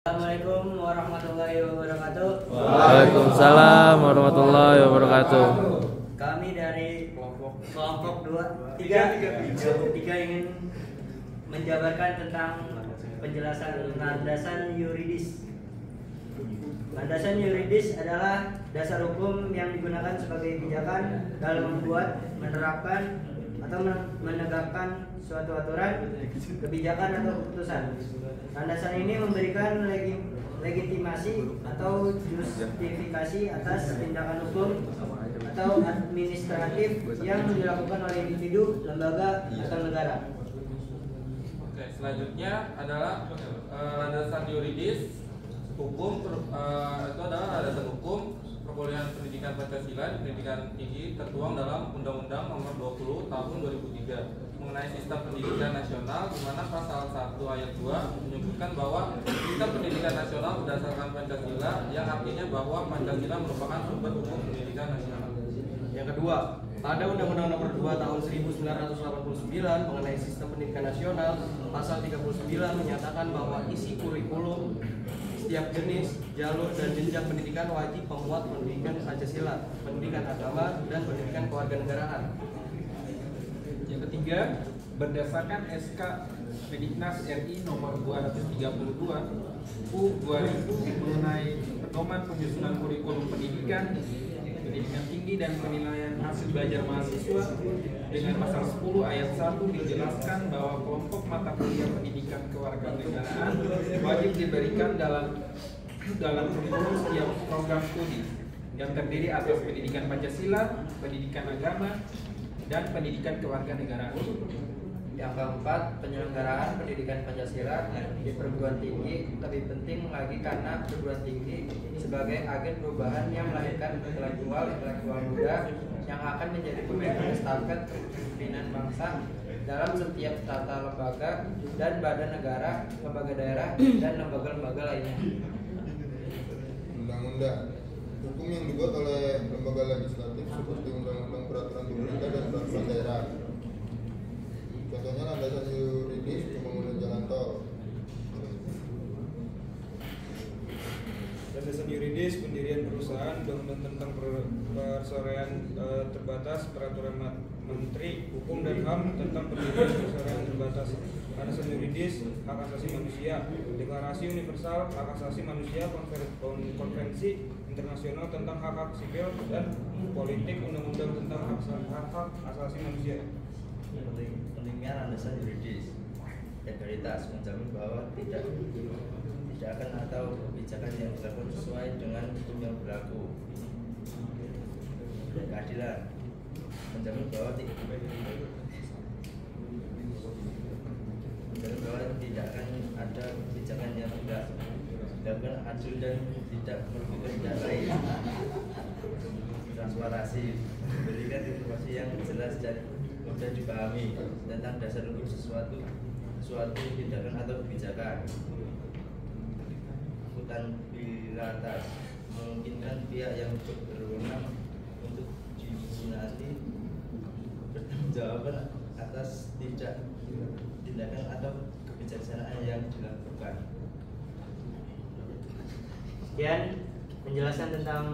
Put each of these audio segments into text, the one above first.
Assalamualaikum warahmatullahi wabarakatuh. Waalaikumsalam warahmatullahi wabarakatuh. Kami dari kelompok 3 ingin menjabarkan tentang penjelasan landasan yuridis. Landasan yuridis adalah dasar hukum yang digunakan sebagai pijakan dalam membuat, menerapkan, atau menegakkan suatu aturan, kebijakan atau keputusan. Landasan ini memberikan legitimasi atau justifikasi atas tindakan hukum atau administratif yang dilakukan oleh individu, lembaga, atau negara. Oke, selanjutnya adalah landasan yuridis hukum. Itu adalah landasan hukum perkuliahan pendidikan Pancasila di pendidikan tinggi tertuang dalam Undang-Undang Nomor 20 Tahun 2003 mengenai sistem pendidikan nasional, di mana pasal 1 ayat 2 menyebutkan bahwa sistem pendidikan nasional berdasarkan Pancasila, yang artinya bahwa Pancasila merupakan sumber hukum pendidikan nasional. Yang kedua, pada Undang-Undang Nomor 2 Tahun 1989 mengenai sistem pendidikan nasional, pasal 39 menyatakan bahwa isi kurikulum setiap jenis, jalur, dan jenjang pendidikan wajib memuat pendidikan Pancasila, pendidikan agama, dan pendidikan kewarganegaraan. Yang ketiga, berdasarkan SK Mediknas RI nomor 232 U/2000 mengenai pedoman penyusunan kurikulum pendidikan tinggi dan penilaian hasil belajar mahasiswa, dengan pasal 10 ayat 1 dijelaskan bahwa kelompok mata kuliah pendidikan kewarganegaraan wajib diberikan dalam kurikulum setiap program studi yang terdiri atas pendidikan Pancasila, pendidikan agama, dan pendidikan kewarganegaraan. Yang keempat, penyelenggaraan pendidikan Pancasila di perguruan tinggi lebih penting lagi karena perguruan tinggi sebagai agen perubahan yang melahirkan intelektual muda yang akan menjadi pemegang estafet kepemimpinan bangsa dalam setiap tata lembaga dan badan negara, lembaga daerah, dan lembaga-lembaga lainnya. Undang-undang hukum yang dibuat oleh lembaga legislatif seperti undang-undang peraturan pemerintah dan peraturan daerah. Contohnya landasan yuridis pembangunan jalan tol. Landasan yuridis pendirian perusahaan, undang-undang tentang persarean terbatas, peraturan menteri hukum dan HAM tentang pendirian persarean terbatas. Landasan yuridis hak asasi manusia, deklarasi universal hak asasi manusia, konvensi internasional tentang hak-hak sipil dan politik, undang-undang tentang hak-hak asasi manusia. Pentingnya landasan yuridis, legalitas menjamin bahwa tidak akan atau kebijakan yang dilakukan sesuai dengan hukum yang berlaku. Keadilan menjamin bahwa tidak akan ada kebijakan yang tidak dilakukan adil dan tidak merugikan pihak lain. Transparansi, memberikan informasi yang jelas dan mudah dipahami tentang dasar hukum suatu tindakan atau kebijakan. Akuntabilitas memungkinkan pihak yang berwenang untuk diminati bertanggung jawab atas tindakan atau kebijaksanaan yang dilakukan. Sekian penjelasan tentang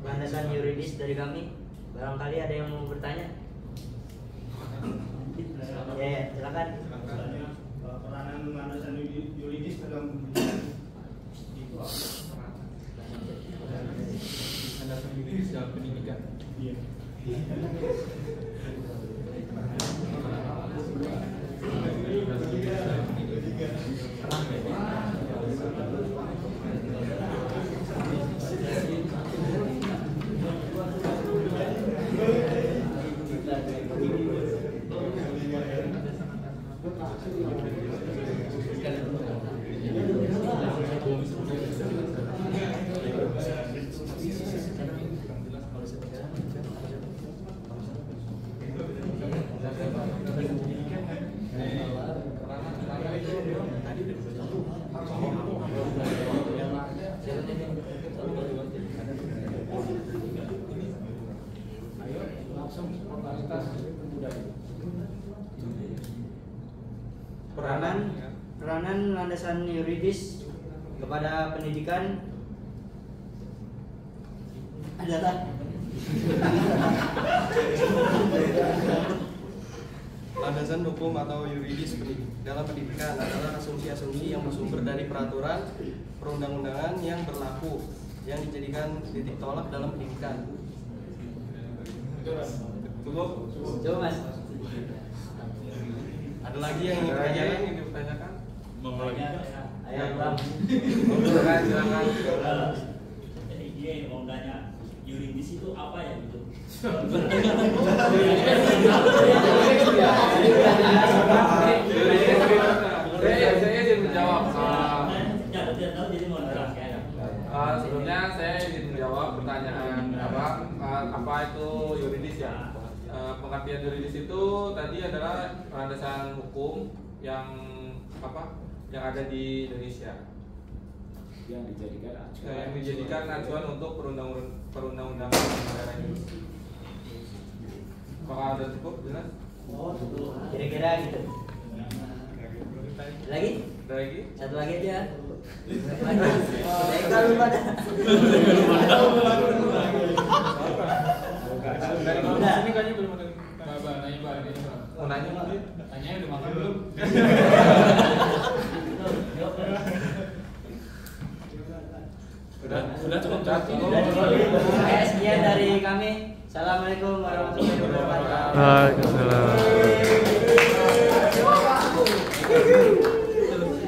landasan yuridis dari kami. Barangkali ada yang mau bertanya? Ya, silakan. Peranan landasan yuridis dalam pendidikan itu apa? Landasan yuridis dalam pendidikan. Iya. Peranan landasan yuridis kepada pendidikan adalah landasan hukum atau yuridis dalam pendidikan adalah asumsi-asumsi yang bersumber dari peraturan perundang-undangan yang berlaku yang dijadikan titik tolak dalam pendidikan. Cukup? Coba Mas. Ada lagi yang ingin Ada ditanyakan? yang ditanyakan? Ayo Bang. Silakan. Jadi dia yang mau tanya yuridis itu apa ya gitu? Saya izin menjawab. Ya, tidak tahu jadi mau jelaskan. Sebelumnya saya ingin menjawab pertanyaan apa itu yuridis ya. Pengertian yuridis itu tadi adalah landasan hukum yang ada di Indonesia yang dijadikan acuan untuk perundang-undangan negara ini. Apakah ada cukup jelas? Kira-kira gitu. Lagi? Ada lagi? Satu lagi aja. Saya kalau pada. Dari Udah. sini kayaknya belum ada. Mau nanya mungkin? Tanya udah makan belum? Sudah cukup. Oke, sekian dari kami. Assalamualaikum warahmatullahi wabarakatuh. Waalaikumsalam.